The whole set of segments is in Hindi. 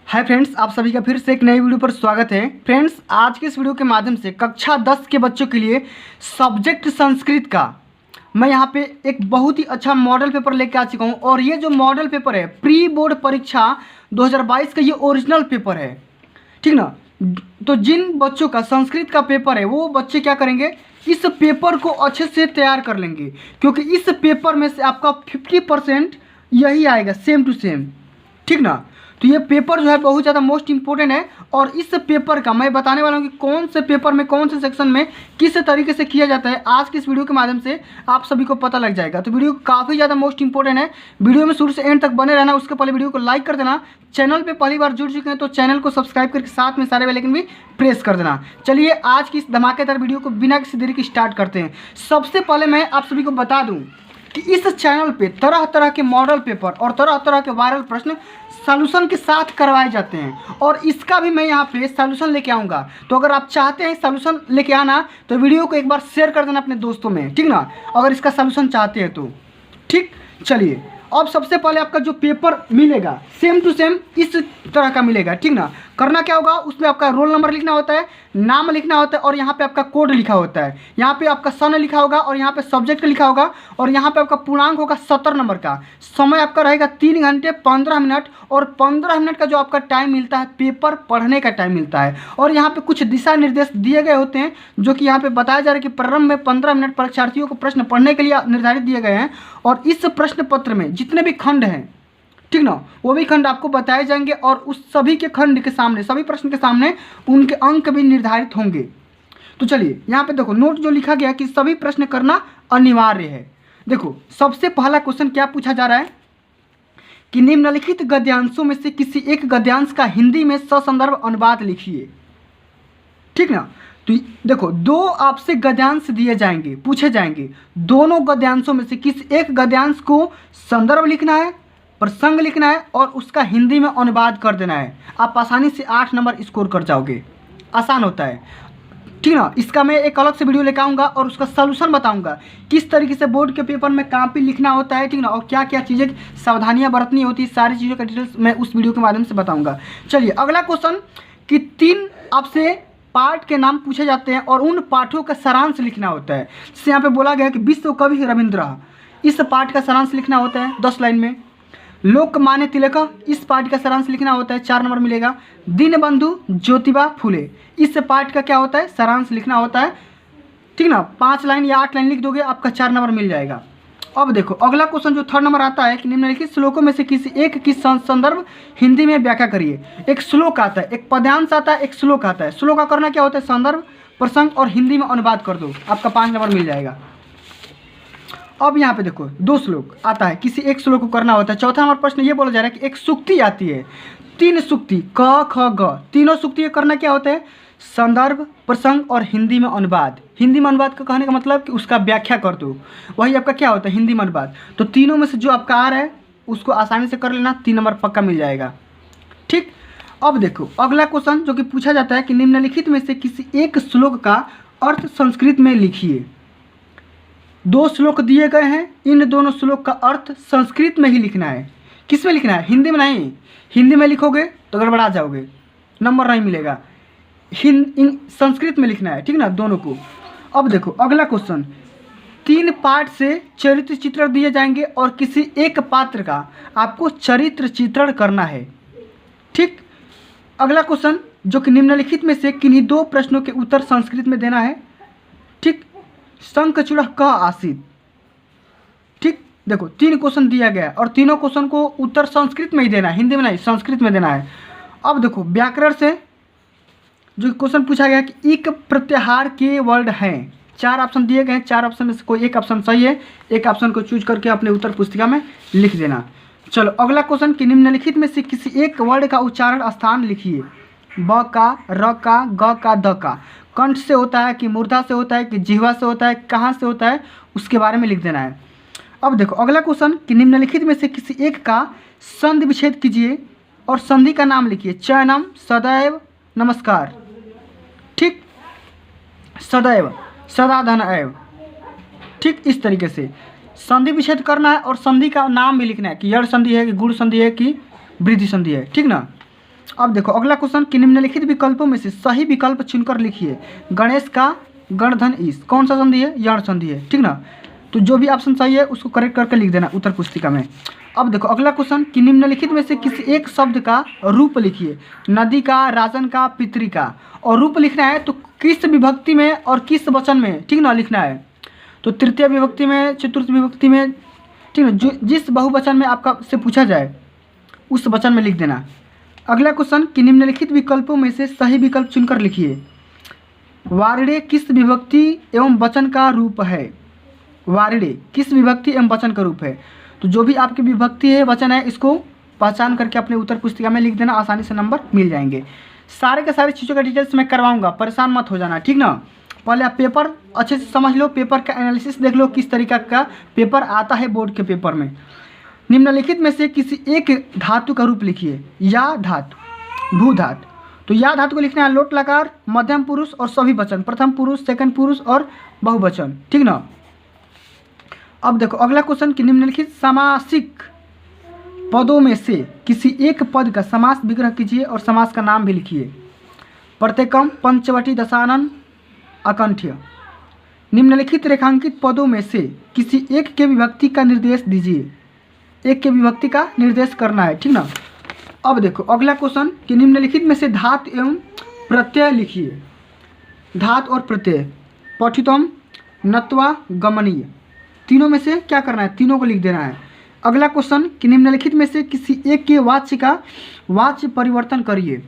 हाय फ्रेंड्स, आप सभी का फिर से एक नई वीडियो पर स्वागत है। फ्रेंड्स, आज के इस वीडियो के माध्यम से कक्षा 10 के बच्चों के लिए सब्जेक्ट संस्कृत का मैं यहाँ पे एक बहुत ही अच्छा मॉडल पेपर लेके आ चुका हूँ। और ये जो मॉडल पेपर है प्री बोर्ड परीक्षा 2022 का ये ओरिजिनल पेपर है, ठीक ना। तो जिन बच्चों का संस्कृत का पेपर है वो बच्चे क्या करेंगे, इस पेपर को अच्छे से तैयार कर लेंगे, क्योंकि इस पेपर में से आपका 50% यही आएगा, सेम टू सेम, ठीक ना। तो ये पेपर जो है बहुत ज़्यादा मोस्ट इंपॉर्टेंट है। और इस पेपर का मैं बताने वाला हूँ कि कौन से पेपर में कौन से सेक्शन में किस तरीके से किया जाता है। आज की इस वीडियो के माध्यम से आप सभी को पता लग जाएगा। तो वीडियो काफ़ी ज़्यादा मोस्ट इंपॉर्टेंट है, वीडियो में शुरू से एंड तक बने रहना। उसके पहले वीडियो को लाइक कर देना, चैनल पर पहली बार जुड़ चुके हैं तो चैनल को सब्सक्राइब करके साथ में सारे बेल आइकन भी प्रेस कर देना। चलिए आज की इस धमाकेदार वीडियो को बिना किसी देरी की स्टार्ट करते हैं। सबसे पहले मैं आप सभी को बता दूँ कि इस चैनल पे तरह तरह के मॉडल पेपर और तरह तरह के वायरल प्रश्न सॉल्यूशन के साथ करवाए जाते हैं, और इसका भी मैं यहाँ पे सॉल्यूशन लेके आऊँगा। तो अगर आप चाहते हैं सॉल्यूशन लेके आना तो वीडियो को एक बार शेयर कर देना अपने दोस्तों में, ठीक ना, अगर इसका सॉल्यूशन चाहते हैं तो। ठीक, चलिए अब सबसे पहले आपका जो पेपर मिलेगा सेम टू सेम इस तरह का मिलेगा, ठीक ना। करना क्या होगा, उसमें आपका रोल नंबर लिखना होता है, नाम लिखना होता है, और यहाँ पे आपका कोड लिखा होता है। यहाँ पे आपका सन लिखा होगा और यहाँ पे सब्जेक्ट लिखा होगा, और यहाँ पे आपका पूर्णांक होगा 70 नंबर का। समय आपका रहेगा 3 घंटे 15 मिनट, और 15 मिनट का जो आपका टाइम मिलता है पेपर पढ़ने का टाइम मिलता है। और यहाँ पे कुछ दिशा निर्देश दिए गए होते हैं, जो कि यहाँ पे बताया जा रहा है कि प्रारंभ में 15 मिनट परीक्षार्थियों को प्रश्न पढ़ने के लिए निर्धारित दिए गए हैं। और इस प्रश्न पत्र में जितने भी खंड हैं, ठीक ना, वो भी खंड आपको बताए जाएंगे, और उस सभी के खंड के सामने, सभी प्रश्न के सामने उनके अंक भी निर्धारित होंगे। तो चलिए यहाँ पे देखो नोट जो लिखा गया कि सभी प्रश्न करना अनिवार्य है। देखो सबसे पहला क्वेश्चन क्या पूछा जा रहा है कि निम्नलिखित गद्यांशों में से किसी एक गद्यांश का हिंदी में ससंदर्भ अनुवाद लिखिए, ठीक ना। तो देखो दो आपसे गद्यांश दिए जाएंगे, पूछे जाएंगे। दोनों गद्यांशों में से किसी एक गद्यांश को संदर्भ लिखना है, प्रसंग लिखना है, और उसका हिंदी में अनुवाद कर देना है। आप आसानी से 8 नंबर स्कोर कर जाओगे, आसान होता है, ठीक ना। इसका मैं एक अलग से वीडियो लेकर आऊँगा और उसका सलूशन बताऊँगा किस तरीके से बोर्ड के पेपर में कॉपी लिखना होता है, ठीक ना, और क्या क्या चीज़ें सावधानियाँ बरतनी होती है, सारी चीज़ों का डिटेल्स मैं उस वीडियो के माध्यम से बताऊँगा। चलिए अगला क्वेश्चन कि 3 आपसे पाठ के नाम पूछे जाते हैं और उन पाठों का सारांश लिखना होता है। जैसे यहाँ पे बोला गया कि विश्व कवि रविंद्र, इस पाठ का सारांश लिखना होता है 10 लाइन में। लोकमान्य तिलक, इस पाठ का सारांश लिखना होता है, 4 नंबर मिलेगा। दीनबंधु ज्योतिबा फुले, इस पाठ का क्या होता है, सारांश लिखना होता है, ठीक ना। 5 लाइन या 8 लाइन लिख दोगे, आपका 4 नंबर मिल जाएगा। अब देखो अगला क्वेश्चन जो 3rd नंबर आता है कि निम्नलिखित श्लोकों में से किसी एक की संदर्भ हिंदी में व्याख्या करिए। एक श्लोक आता है, एक पद्यांश आता है, एक श्लोक आता है। श्लोक का करना क्या होता है, संदर्भ, प्रसंग और हिंदी में अनुवाद कर दो, आपका 5 नंबर मिल जाएगा। अब यहाँ पे देखो 2 श्लोक आता है, किसी एक श्लोक को करना होता है। 4था नंबर प्रश्न ये बोला जा रहा है कि एक सूक्ति आती है, 3 सूक्ति क ख ग, तीनों सूक्ति करना क्या होता है, संदर्भ, प्रसंग और हिंदी में अनुवाद। हिंदी में अनुवाद का कहने का मतलब कि उसका व्याख्या कर दो, वही आपका क्या होता है, हिंदी में अनुवाद। तो तीनों में से जो आपका आ रहा है उसको आसानी से कर लेना, 3 नंबर पक्का मिल जाएगा, ठीक। अब देखो अगला क्वेश्चन जो कि पूछा जाता है कि निम्नलिखित में से किसी एक श्लोक का अर्थ संस्कृत में लिखिए। 2 श्लोक दिए गए हैं, इन दोनों श्लोक का अर्थ संस्कृत में ही लिखना है। किस में लिखना है, हिंदी में नहीं। हिंदी में लिखोगे तो गड़बड़ा जाओगे, नंबर नहीं मिलेगा। संस्कृत में लिखना है, ठीक ना, दोनों को। अब देखो अगला क्वेश्चन, 3 पार्ट से चरित्र चित्रण दिए जाएंगे और किसी एक पात्र का आपको चरित्र चित्रण करना है, ठीक। अगला क्वेश्चन जो कि निम्नलिखित में से किन्हीं 2 प्रश्नों के उत्तर संस्कृत में देना है, ठीक। शंखचूड़ क आसीत, ठीक। देखो 3 क्वेश्चन दिया गया और तीनों क्वेश्चन को उत्तर संस्कृत में ही देना है, हिंदी में नहीं, संस्कृत में देना है। अब देखो व्याकरण से जो क्वेश्चन पूछा गया कि इक प्रत्याहार के वर्ड हैं, 4 ऑप्शन दिए गए हैं, 4 ऑप्शन में से कोई एक ऑप्शन सही है, एक ऑप्शन को चूज करके अपने उत्तर पुस्तिका में लिख देना। चलो अगला क्वेश्चन कि निम्नलिखित में से किसी एक वर्ड का उच्चारण स्थान लिखिए। ब का, र का, ग का, द का। कंठ से होता है कि मूर्धा से होता है कि जिह्वा से होता है, कहाँ से होता है, उसके बारे में लिख देना है। अब देखो अगला क्वेश्चन कि निम्नलिखित में से किसी एक का संधि विच्छेद कीजिए और संधि का नाम लिखिए। चयनम, सदैव, नमस्कार, ठीक। सदैव, सदा धन एव, ठीक। इस तरीके से संधि विच्छेद करना है और संधि का नाम भी लिखना है कि यड़ संधि है कि गुण संधि है कि वृद्धि संधि है, ठीक ना। अब देखो अगला क्वेश्चन कि निम्नलिखित विकल्पों में से सही विकल्प चुनकर लिखिए। गणेश का गणधन ईश कौन सा संधि है? यण संधि है, ठीक ना। तो जो भी ऑप्शन सही है उसको करेक्ट करके लिख देना उत्तर पुस्तिका में। अब देखो अगला क्वेश्चन कि निम्नलिखित में से किसी एक शब्द का रूप लिखिए। नदी का, राजन का, पितरी का। और रूप लिखना है तो किस विभक्ति में और किस वचन में, ठीक ना, लिखना है। तो तृतीय विभक्ति में, चतुर्थ विभक्ति में, ठीक ना, जो जिस बहुवचन में आपका से पूछा जाए उस वचन में लिख देना। अगला क्वेश्चन कि निम्नलिखित विकल्पों में से सही विकल्प चुनकर लिखिए। वार्डे किस विभक्ति एवं वचन का रूप है? वार्डे किस विभक्ति एवं वचन का रूप है? तो जो भी आपकी विभक्ति है, वचन है, इसको पहचान करके अपने उत्तर पुस्तिका में लिख देना, आसानी से नंबर मिल जाएंगे। सारे के सारे चीज़ों का डिटेल्स मैं करवाऊंगा, परेशान मत हो जाना, ठीक ना। पहले आप पेपर अच्छे से समझ लो, पेपर का एनालिसिस देख लो किस तरीका का पेपर आता है बोर्ड के पेपर में। निम्नलिखित में से किसी एक धातु का रूप लिखिए। या धातु, भू धातु। तो या धातु को लिखना है लोट लकार, मध्यम पुरुष और सभी वचन, प्रथम पुरुष, सेकंड पुरुष और बहुवचन, ठीक ना। अब देखो अगला क्वेश्चन कि निम्नलिखित समासिक पदों में से किसी एक पद का समास विग्रह कीजिए और समास का नाम भी लिखिए। प्रत्येकम, पंचवटी, दशानन, अकंठ्य। निम्नलिखित रेखांकित पदों में से किसी एक के विभक्ति का निर्देश दीजिए। एक के विभक्ति का निर्देश करना है, ठीक ना। अब देखो अगला क्वेश्चन कि निम्नलिखित में से धातु एवं प्रत्यय लिखिए। धातु और प्रत्यय, पठितम, नत्वा, गमनीय। तीनों में से क्या करना है? तीनों को लिख देना है। अगला क्वेश्चन कि निम्नलिखित में से किसी एक के वाच्य का वाच्य परिवर्तन करिए।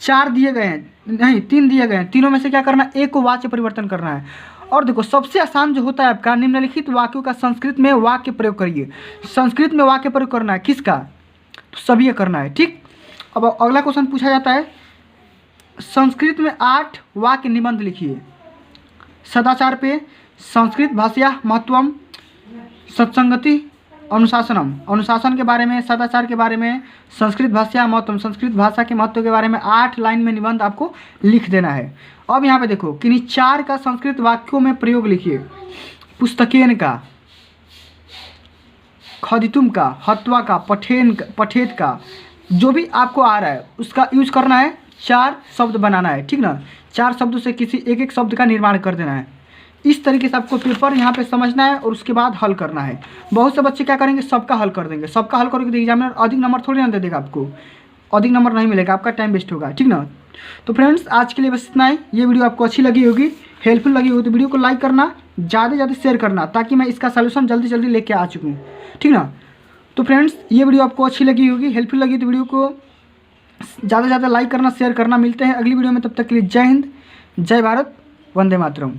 4 दिए गए हैं, नहीं 3 दिए गए हैं, तीनों में से क्या करना है? एक को वाच्य परिवर्तन करना है। और देखो सबसे आसान जो होता है आपका, निम्नलिखित वाक्यों का संस्कृत में वाक्य प्रयोग करिए। संस्कृत में वाक्य प्रयोग करना है किसका? तो सभी करना है, ठीक। अब अगला क्वेश्चन पूछा जाता है संस्कृत में 8 वाक्य निबंध लिखिए। सदाचार पे, संस्कृत भाषा महत्वम, सत्संगति, अनुशासनम। अनुशासन के बारे में, सदाचार के बारे में, संस्कृत भाषा महत्वम, संस्कृत भाषा के महत्व के बारे में 8 लाइन में निबंध आपको लिख देना है। अब यहाँ पे देखो किन्हीं 4 का संस्कृत वाक्यों में प्रयोग लिखिए। पुस्तकेन का, खदितुम का, हत्वा का, पठेत का, जो भी आपको आ रहा है उसका यूज करना है। 4 शब्द बनाना है, ठीक ना। 4 शब्दों से किसी एक शब्द का निर्माण कर देना है। इस तरीके से आपको पेपर यहाँ पे समझना है और उसके बाद हल करना है। बहुत से बच्चे क्या करेंगे, सबका हल कर देंगे। सबका हल करोगे तो एग्जामिनर अधिक नंबर थोड़ी ना दे देगा, आपको अधिक नंबर नहीं मिलेगा, आपका टाइम वेस्ट होगा, ठीक ना। तो फ्रेंड्स आज के लिए बस इतना ही। ये वीडियो आपको अच्छी लगी होगी, हेल्पफुल लगी होगी तो वीडियो को लाइक करना, ज़्यादा से ज़्यादा शेयर करना, ताकि मैं इसका सलूशन जल्दी जल्दी लेके आ चुकूँ, ठीक ना। तो फ्रेंड्स ये वीडियो आपको अच्छी लगी होगी, हेल्पफुल लगी तो वीडियो को ज़्यादा से ज़्यादा लाइक करना, शेयर करना। मिलते हैं अगली वीडियो में, तब तक के लिए जय हिंद, जय भारत, वंदे मातरम।